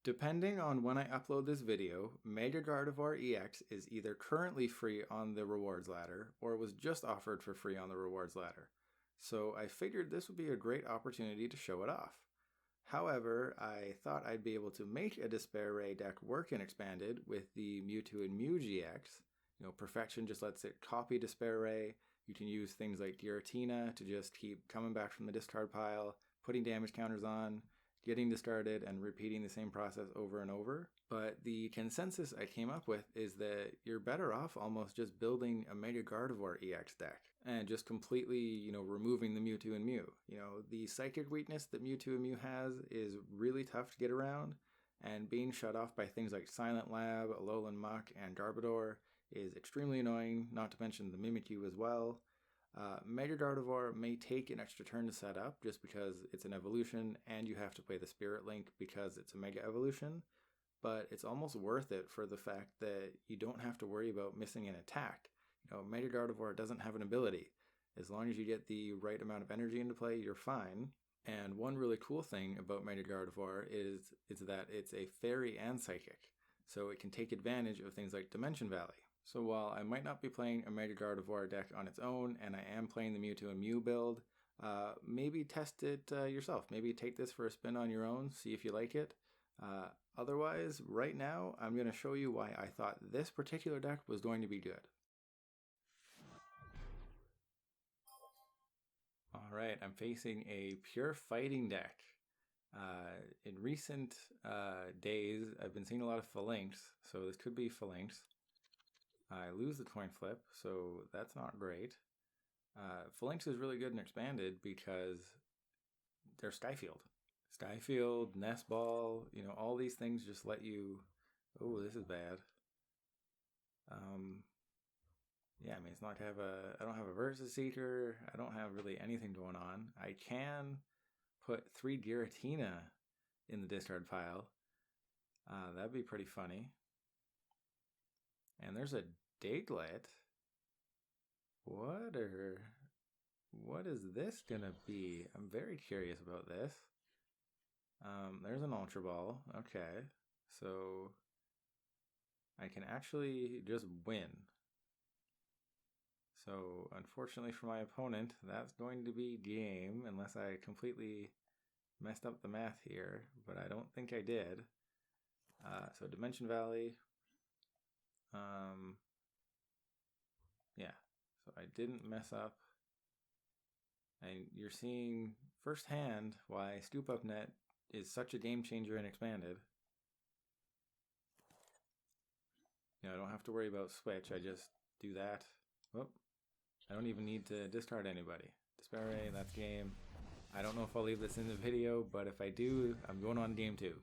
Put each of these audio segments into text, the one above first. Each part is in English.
Depending on when I upload this video, Mega Gardevoir-EX is either currently free on the rewards ladder or was just offered for free on the rewards ladder. So I figured this would be a great opportunity to show it off. However, I thought I'd be able to make a Despair Ray deck work in Expanded with the Mewtwo Mew GX. Perfection just lets it copy Despair Ray. You can use things like Giratina to just keep coming back from the discard pile, putting damage counters on, getting discarded, and repeating the same process over and over. But the consensus I came up with is that you're better off almost just building a Mega Gardevoir-EX deck and just completely, removing the Mewtwo and Mew. The psychic weakness that Mewtwo and Mew has is really tough to get around, and being shut off by things like Silent Lab, Alolan Muck, and Garbodor is extremely annoying, not to mention the Mimikyu as well. Mega Gardevoir may take an extra turn to set up just because it's an evolution and you have to play the Spirit Link because it's a Mega Evolution, but it's almost worth it for the fact that you don't have to worry about missing an attack. Mega Gardevoir doesn't have an ability. As long as you get the right amount of energy into play, you're fine. And one really cool thing about Mega Gardevoir is that it's a Fairy and Psychic, so it can take advantage of things like Dimension Valley. So while I might not be playing a Mega Gardevoir deck on its own, and I am playing the Mewtwo and Mew build, maybe test it yourself. Maybe take this for a spin on your own, see if you like it. Otherwise, right now, I'm going to show you why I thought this particular deck was going to be good. Alright, I'm facing a pure fighting deck. In recent days, I've been seeing a lot of Phalanx, so this could be Phalanx. I lose the coin flip, so that's not great. Phalanx is really good and Expanded because they're Skyfield. Skyfield, Nest Ball, all these things just let you... Oh, this is bad. Yeah, it's not I don't have a Versus Seeker. I don't have really anything going on. I can put 3 Giratina in the discard pile. That'd be pretty funny. And there's a Diglett. What is this gonna be? I'm very curious about this. There's an Ultra Ball. Okay. So I can actually just win. So unfortunately for my opponent, that's going to be game unless I completely messed up the math here, but I don't think I did. So Dimension Valley. Yeah, so I didn't mess up. And you're seeing firsthand why Scoop Up Net is such a game changer in Expanded. I don't have to worry about switch, I just do that. Whoop. I don't even need to discard anybody. Despair Ray, that's game. I don't know if I'll leave this in the video, but if I do, I'm going on game 2.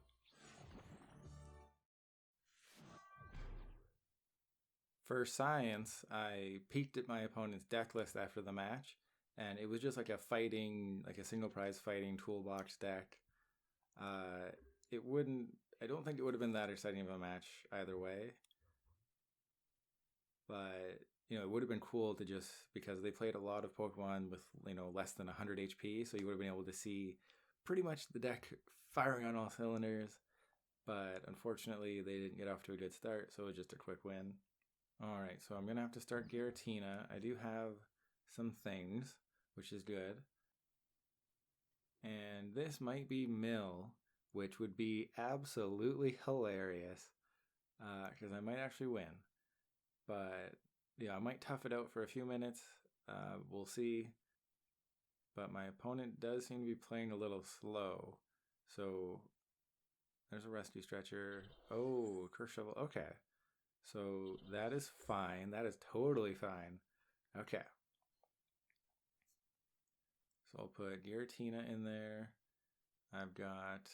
For science, I peeked at my opponent's deck list after the match, and it was just like a single prize fighting toolbox deck. I don't think it would have been that exciting of a match either way. But, it would have been cool to because they played a lot of Pokemon with, less than 100 HP, so you would have been able to see pretty much the deck firing on all cylinders. But unfortunately, they didn't get off to a good start, so it was just a quick win. Alright, so I'm going to have to start Giratina. I do have some things, which is good. And this might be Mill, which would be absolutely hilarious, because I might actually win. But, yeah, I might tough it out for a few minutes. We'll see. But my opponent does seem to be playing a little slow. So, there's a Rescue Stretcher. Oh, Curse Shovel. Okay. So that is fine. That is totally fine. Okay. So I'll put Giratina in there. I've got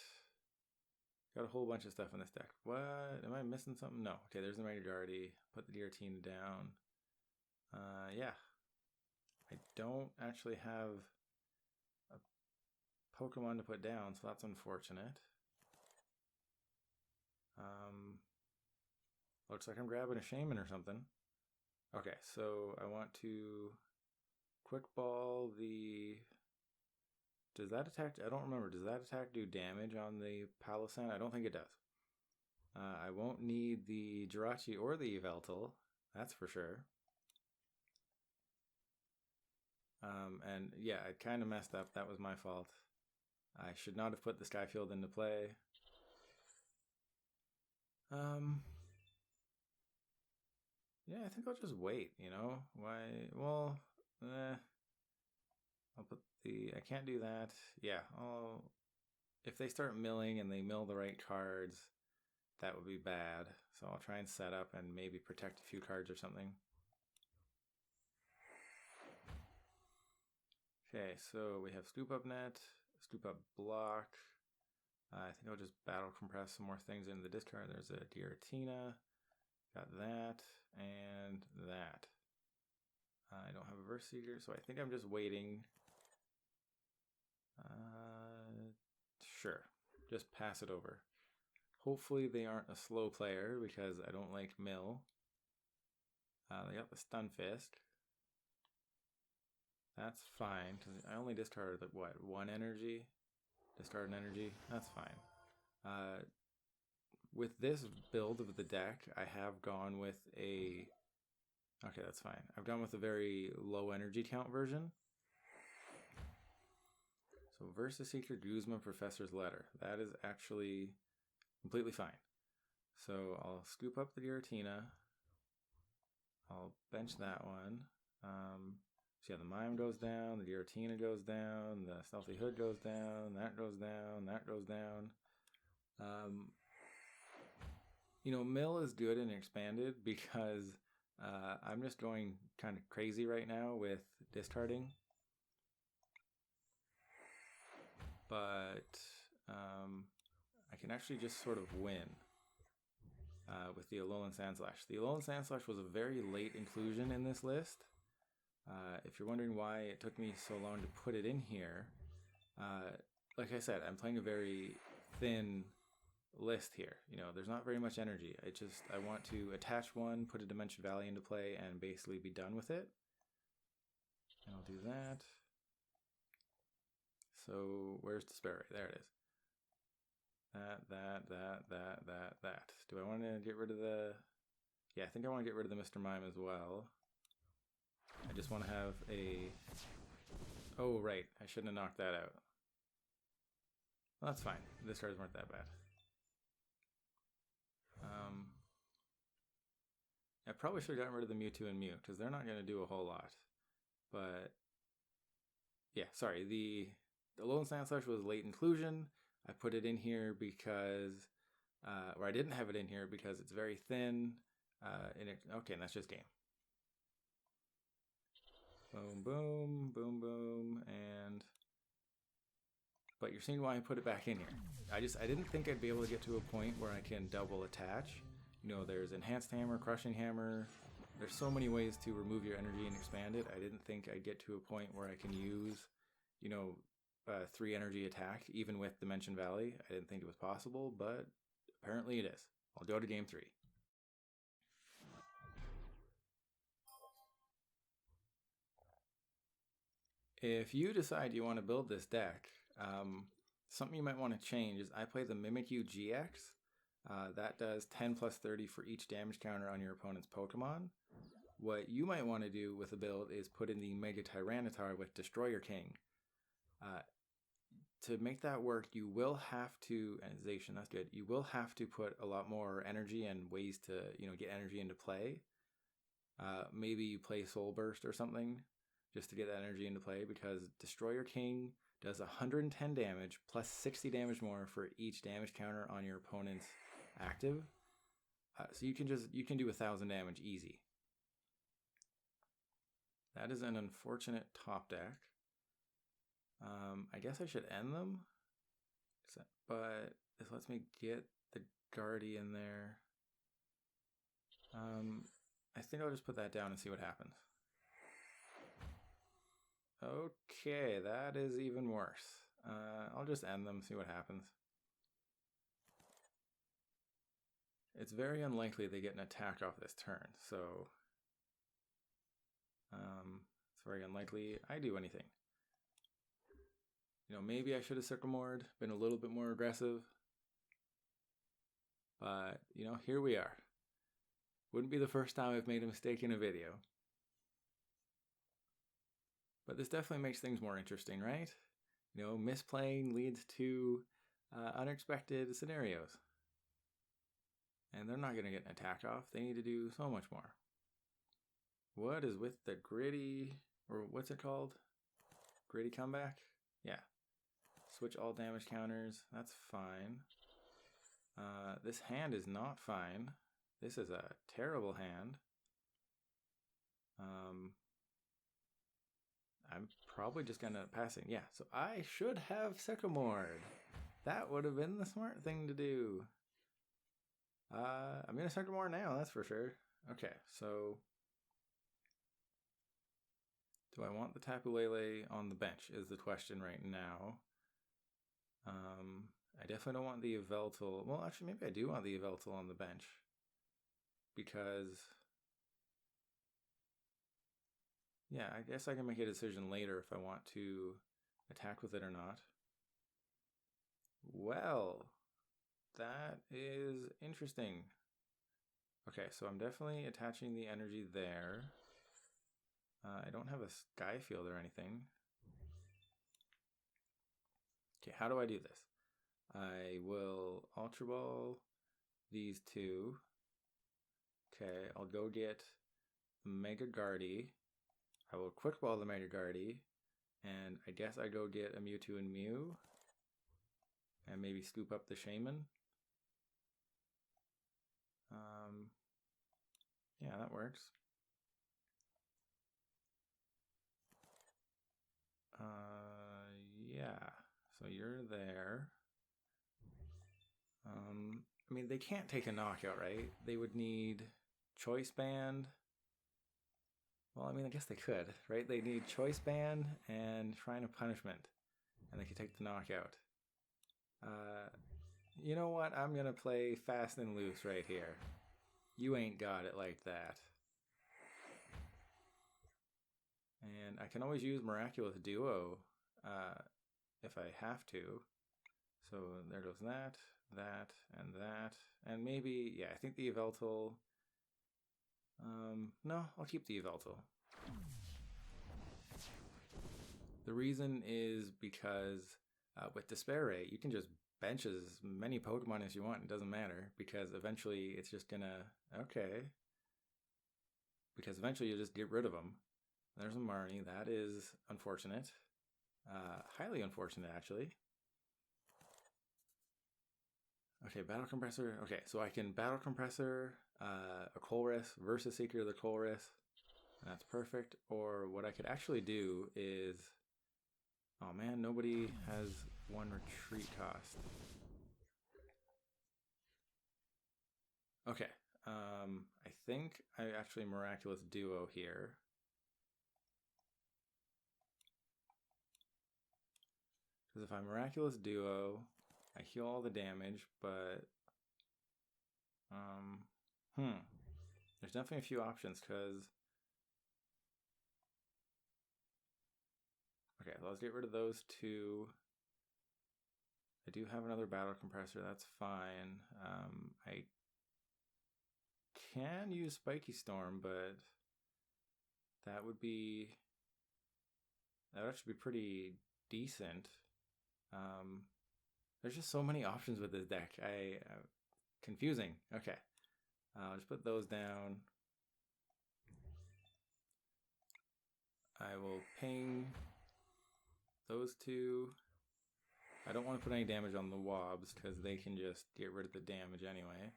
a whole bunch of stuff in this deck. What? Am I missing something? No. Okay, there's the Mega Guardi. Put the Giratina down. Yeah. I don't actually have a Pokemon to put down, so that's unfortunate. Looks like I'm grabbing a Shaymin or something. Okay, so I want to Quick Ball the... Does that attack... I don't remember. Does that attack do damage on the Palossand? I don't think it does. I won't need the Jirachi or the Yveltal, that's for sure. And yeah, I kind of messed up. That was my fault. I should not have put the Skyfield into play. Yeah, I think I'll just wait, you know? Why? Well, I'll put the... I can't do that. Yeah, if they start milling and they mill the right cards, that would be bad. So I'll try and set up and maybe protect a few cards or something. Okay, so we have Scoop Up Net, Scoop Up Block. I think I'll just battle compress some more things into the discard. There's a Giratina. Got that and that. I don't have a Verse Seeker, so I think I'm just waiting. Sure, just pass it over. Hopefully they aren't a slow player because I don't like mill. They got the Stun Fist. That's fine, because I only discarded, what, 1 energy? Discard an energy? That's fine. With this build of the deck, I have gone with a... Okay, that's fine. I've gone with a very low energy count version. So Versus Seeker, Guzma, Professor's Letter. That is actually completely fine. So I'll scoop up the Giratina. I'll bench that one. So yeah, the Mime goes down, the Giratina goes down, the Stealthy Hood goes down, that goes down, that goes down. You know, mill is good and expanded because I'm just going kind of crazy right now with discarding. But I can actually just sort of win with the Alolan Sandslash. The Alolan Sandslash was a very late inclusion in this list. If you're wondering why it took me so long to put it in here, like I said, I'm playing a very thin list here. You know, there's not very much energy. I want to attach one, put a Dimension Valley into play, and basically be done with it. And I'll do that. So where's the spare? There it is. That. Do I want to get rid of the... Yeah, I think I want to get rid of the Mr. Mime as well. I just want to have a... Oh, right. I shouldn't have knocked that out. Well, that's fine. The discards weren't that bad. I probably should have gotten rid of the Mewtwo and Mew, because they're not going to do a whole lot. But... Yeah, sorry. The Alolan Sandslash was late inclusion. I put it in here because... or I didn't have it in here because it's very thin. Okay, and that's just game. Boom, boom, boom, boom, and... But you're seeing why I put it back in here. I didn't think I'd be able to get to a point where I can double attach. You know, there's Enhanced Hammer, Crushing Hammer. There's so many ways to remove your energy and expand it. I didn't think I'd get to a point where I can use, you know, 3 energy attack, even with Dimension Valley. I didn't think it was possible, but apparently it is. I'll go to game 3. If you decide you want to build this deck, something you might want to change is I play the Mewtwo GX. That does 10 plus 30 for each damage counter on your opponent's Pokemon. What you might want to do with a build is put in the Mega Tyranitar with Destroyer King. To make that work, you will have to, and Zacian, that's good, you will have to put a lot more energy and ways to, you know, get energy into play. Maybe you play Soul Burst or something just to get that energy into play, because Destroyer King does 110 damage plus 60 damage more for each damage counter on your opponent's active. So you can do 1,000 damage easy. That is an unfortunate top deck. I guess I should end them, but this lets me get the Guardian there. I think I'll just put that down and see what happens. Okay, that is even worse. I'll just end them, see what happens. It's very unlikely they get an attack off this turn, so it's very unlikely I do anything. You know, maybe I should have Sycamored, been a little bit more aggressive. But, you know, here we are. Wouldn't be the first time I've made a mistake in a video. But this definitely makes things more interesting, right? You know, misplaying leads to unexpected scenarios. And they're not going to get an attack off. They need to do so much more. What is with the gritty, or what's it called? Gritty comeback? Yeah. Switch all damage counters. That's fine. This hand is not fine. This is a terrible hand. I'm probably just going to pass it. Yeah, so I should have Sycamored. That would have been the smart thing to do. I'm going to Sycamore now, that's for sure. Okay, so do I want the Tapu Lele on the bench is the question right now. I definitely don't want the Yveltal. Well, actually, maybe I do want the Yveltal on the bench. Because, yeah, I guess I can make a decision later if I want to attack with it or not. Well, that is interesting. Okay, so I'm definitely attaching the energy there. I don't have a Sky Field or anything. Okay, how do I do this? I will Ultra Ball these two. Okay, I'll go get Mega Gardy. I will Quick Ball the Mega Gardy. And I guess I go get a Mewtwo and Mew. And maybe scoop up the Shaymin. Yeah, that works. Yeah, so you're there. I mean, they can't take a knockout, right? They would need Choice Band. Well, I mean, I guess they could, right? They need Choice Band and Shrine of Punishment, and they could take the knockout. You know what? I'm going to play fast and loose right here. You ain't got it like that. And I can always use Miraculous Duo if I have to. So there goes that, that, and that. And maybe, yeah, I think the Yveltal. No, I'll keep the Yveltal. The reason is because with Despair Ray, you can just bench as many Pokemon as you want. It doesn't matter because eventually it's just gonna, okay. Because eventually you'll just get rid of them. There's a Marnie. That is unfortunate. Highly unfortunate, actually. Okay, Battle Compressor. Okay, so I can Battle Compressor a Colress versus Seeker the Colress. That's perfect. Or what I could actually do is... Oh man, nobody has one retreat cost. Okay, I think I actually Miraculous Duo here. Because if I Miraculous Duo, I heal all the damage, but... There's definitely a few options, because... Okay, let's get rid of those two. I do have another Battle Compressor, that's fine. I can use Spiky Storm, but that would actually be pretty decent. There's just so many options with this deck. Confusing. Okay. I'll just put those down. I will ping those two. I don't want to put any damage on the Wobs because they can just get rid of the damage anyway.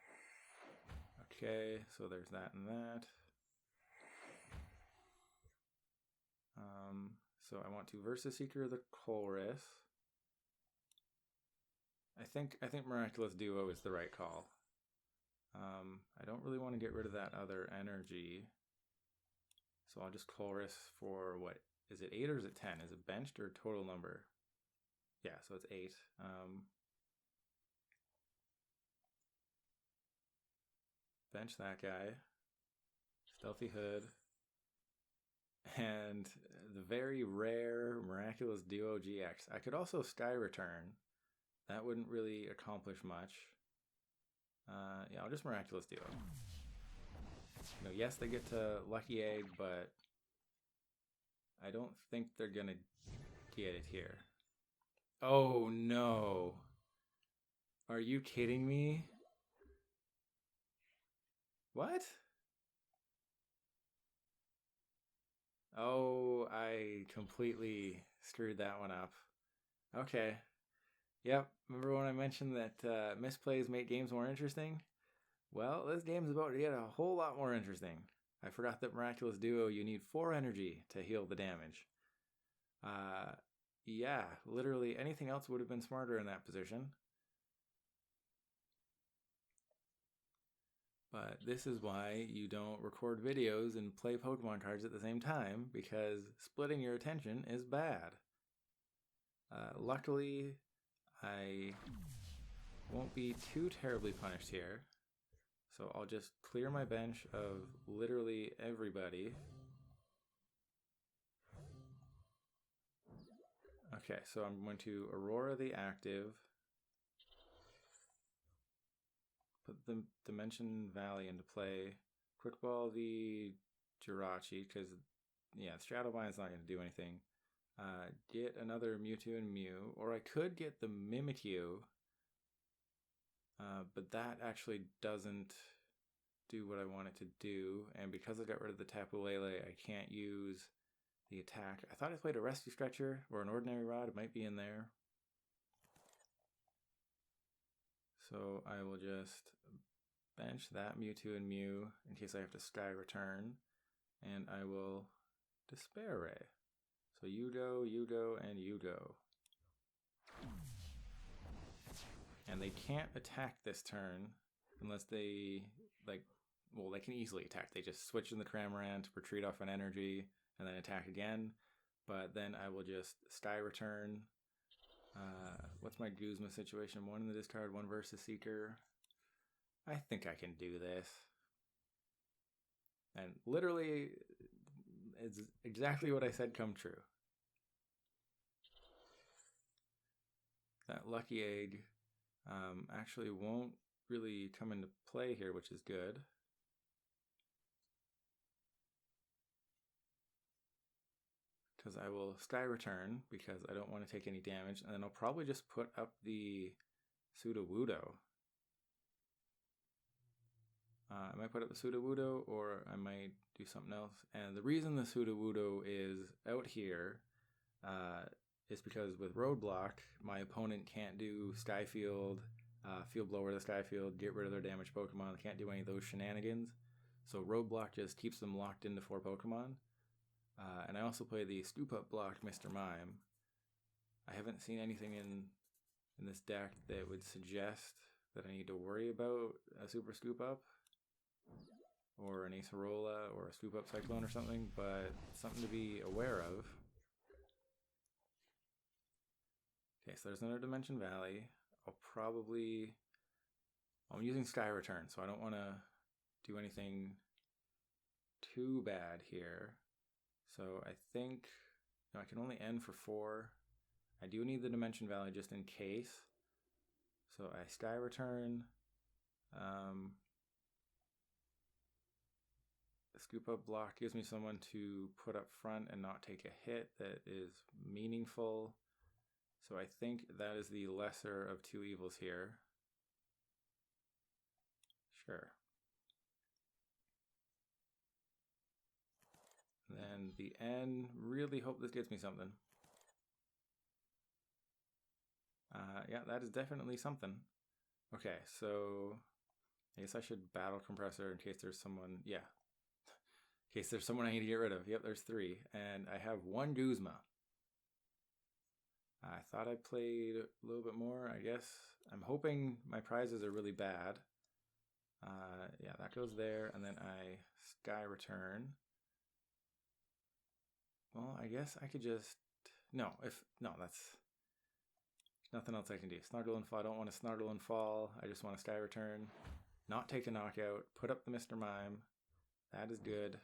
Okay, so there's that and that. So I want to Versus Seeker the Colress. I think Miraculous Duo is the right call. I don't really want to get rid of that other energy. So I'll just Colress for what? Is it 8 or is it 10? Is it benched or total number? Yeah, so it's 8. Bench that guy. Stealthy Hood. And the very rare Miraculous Duo GX. I could also Sky Return. That wouldn't really accomplish much. Yeah, I'll just Miraculous Duo. You know, yes, they get to Lucky Egg, but I don't think they're gonna get it here. Oh no. Are you kidding me? What? Oh, I completely screwed that one up. Okay. Yep. Remember when I mentioned that misplays make games more interesting? Well, this game's about to get a whole lot more interesting. I forgot that Miraculous Duo, you need 4 energy to heal the damage. Yeah, literally anything else would have been smarter in that position. But this is why you don't record videos and play Pokemon cards at the same time, because splitting your attention is bad. Luckily, I won't be too terribly punished here. So I'll just clear my bench of literally everybody. Okay, so I'm going to Aurora the active. Put the Dimension Valley into play. Quick Ball the Jirachi, because, yeah, Shadow Bind's not going to do anything. Get another Mewtwo and Mew, or I could get the Mime TEU, but that actually doesn't do what I want it to do, and because I got rid of the Tapu Lele, I can't use the attack. I thought I played a Rescue Stretcher or an Ordinary Rod, it might be in there. So I will just bench that Mewtwo and Mew in case I have to Sky Return, and I will Despair Ray. So you go, and you go. And they can't attack this turn unless they, like, well, they can easily attack. They just switch in the Cramorant to retreat off an energy and then attack again. But then I will just Sky Return. What's my Guzma situation? 1 in the discard, 1 versus Seeker. I think I can do this. And literally, it's exactly what I said come true. That Lucky Egg actually won't really come into play here, which is good. Because I will Sky Return because I don't want to take any damage, and then I'll probably just put up the Sudowoodo. I might put up the Sudowoodo, or I might do something else. And the reason the Sudowoodo is out here is because with Roadblock, my opponent can't do Skyfield, Field Blower the Skyfield, get rid of their damaged Pokemon. They can't do any of those shenanigans. So Roadblock just keeps them locked into 4 Pokemon. And I also play the Scoop Up block Mr. Mime. I haven't seen anything in this deck that would suggest that I need to worry about a Super Scoop Up or an Acerola or a Scoop Up Cyclone or something, but something to be aware of. Okay, so there's another Dimension Valley. I'm using Sky Return, so I don't want to do anything too bad here. So I think I can only end for 4. I do need the Dimension Valley just in case. So I Sky Return. The Scoop Up block gives me someone to put up front and not take a hit that is meaningful. So I think that is the lesser of 2 evils here. Sure. Then the N, really hope this gets me something. Yeah, that is definitely something. Okay, so I guess I should battle Compressor in case there's someone, yeah. In case there's someone I need to get rid of. Yep, there's 3. And I have 1 Guzma. I thought I played a little bit more, I guess. I'm hoping my prizes are really bad. Yeah, that goes there, and then I Sky Return. Well, I guess I could just... that's... Nothing else I can do. Snargle and Fall. I don't want to Snargle and Fall. I just want to Sky Return. Not take a knockout. Put up the Mr. Mime. That is good.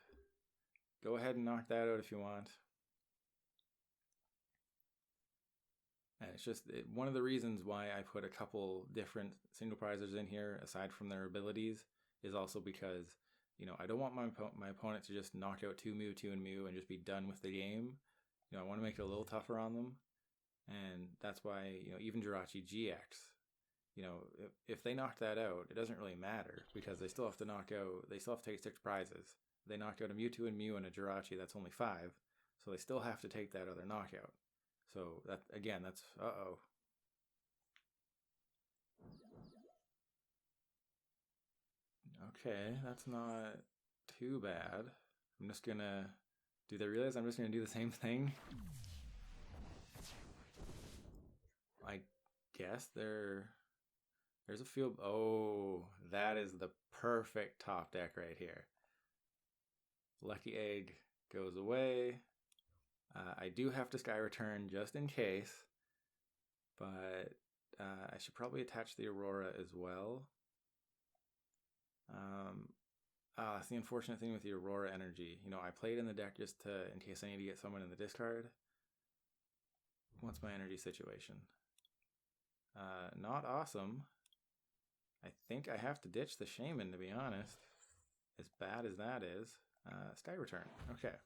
Go ahead and knock that out if you want. And it's just one of the reasons why I put a couple different single prizers in here, aside from their abilities, is also because, you know, I don't want my opponent to just knock out 2 Mewtwo and Mew and just be done with the game. You know, I want to make it a little tougher on them. And that's why, you know, even Giratina-GX, you know, if they knock that out, it doesn't really matter because they still have to take 6 prizes. They knocked out a Mewtwo and Mew and a Giratina, that's only 5. So they still have to take that other knockout. So that, again, that's, Okay, that's not too bad. I'm just gonna, do they realize I'm just gonna do the same thing? I guess there's a field, oh, that is the perfect top deck right here. Lucky Egg goes away. I do have to Sky Return just in case, but I should probably attach the Aurora as well. That's the unfortunate thing with the Aurora Energy. You know, I played in the deck just in case I need to get someone in the discard. What's my energy situation? Not awesome. I think I have to ditch the Shaymin, to be honest. As bad as that is. Sky Return. Okay.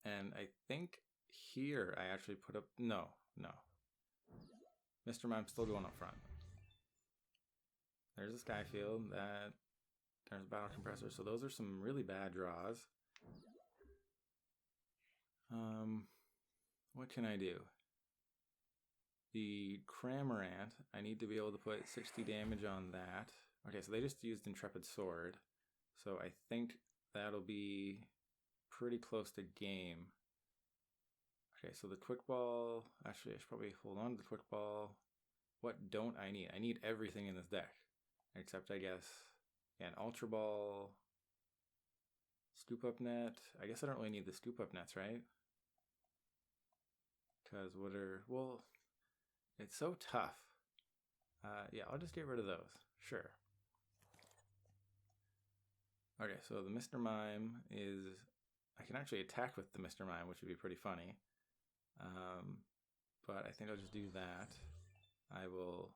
And I think here I actually put up... No. Mr. Mime's still going up front. There's a Skyfield. There's a Battle Compressor. So those are some really bad draws. What can I do? The Cramorant, I need to be able to put 60 damage on that. Okay, so they just used Intrepid Sword. So I think that'll be pretty close to game. Okay, so the Quick Ball, actually I should probably hold on to the Quick Ball. What don't I need? I need everything in this deck. Except I guess, yeah, an Ultra Ball, Scoop Up Net. I guess I don't really need the Scoop Up Nets, right? Because well, it's so tough. Yeah, I'll just get rid of those. Sure. Okay, so the Mr. Mime is... I can actually attack with the Mr. Mime, which would be pretty funny. But I think I'll just do that. I will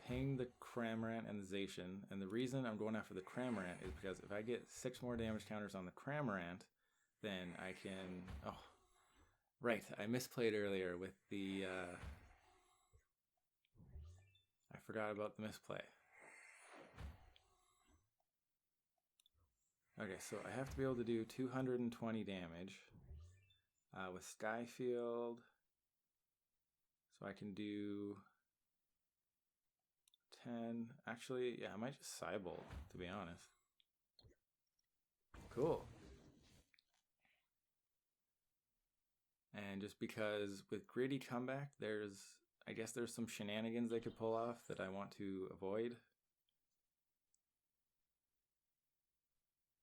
ping the Cramorant and the Zacian. And the reason I'm going after the Cramorant is because if I get 6 more damage counters on the Cramorant, then I can... Oh, right. I misplayed earlier with the... I forgot about the misplay. Okay, so I have to be able to do 220 damage with Skyfield. So I can do 10. Actually, yeah, I might just Cybolt, to be honest. Cool. And just because with Gritty Comeback, I guess there's some shenanigans they could pull off that I want to avoid.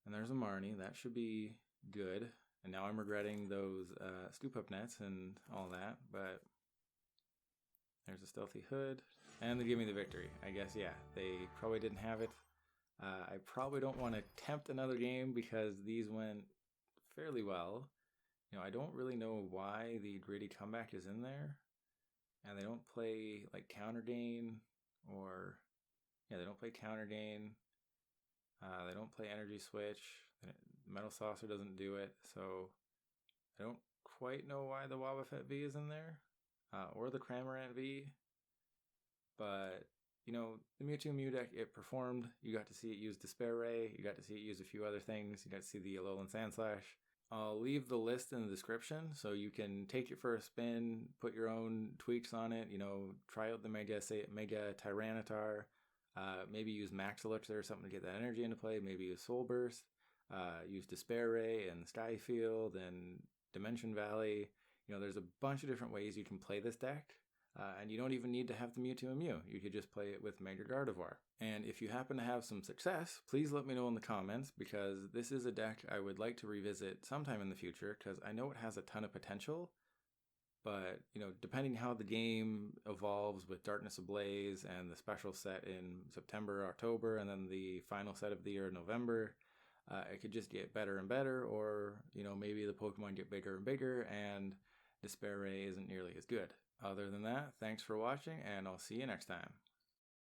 And there's a Marnie, that should be good. And now I'm regretting those Scoop Up Nets and all that, but there's a Stealthy Hood, and they give me the victory. I guess, yeah, they probably didn't have it. I probably don't want to tempt another game because these went fairly well. You know, I don't really know why the Gritty Comeback is in there, and they don't play like Counter Gain, or yeah, they don't play Counter Gain. They don't play Energy Switch. Metal Saucer doesn't do it, so I don't quite know why the Wobbuffet V is in there, or the Cramorant V. But, you know, the Mewtwo Mew deck, it performed. You got to see it use Despair Ray. You got to see it use a few other things. You got to see the Alolan Sandslash. I'll leave the list in the description so you can take it for a spin, put your own tweaks on it, you know, try out the Mega Tyranitar. Maybe use Max Elixir or something to get that energy into play. Maybe use Soul Burst. Use Despair Ray and Skyfield and Dimension Valley. You know, there's a bunch of different ways you can play this deck. And you don't even need to have the Mewtwo and Mew. You could just play it with Mega Gardevoir. And if you happen to have some success, please let me know in the comments, because this is a deck I would like to revisit sometime in the future, because I know it has a ton of potential. But, you know, depending how the game evolves with Darkness Ablaze and the special set in September, October, and then the final set of the year in November, It could just get better and better, or, maybe the Pokemon get bigger and bigger and Despair Ray isn't nearly as good. Other than that, thanks for watching, and I'll see you next time.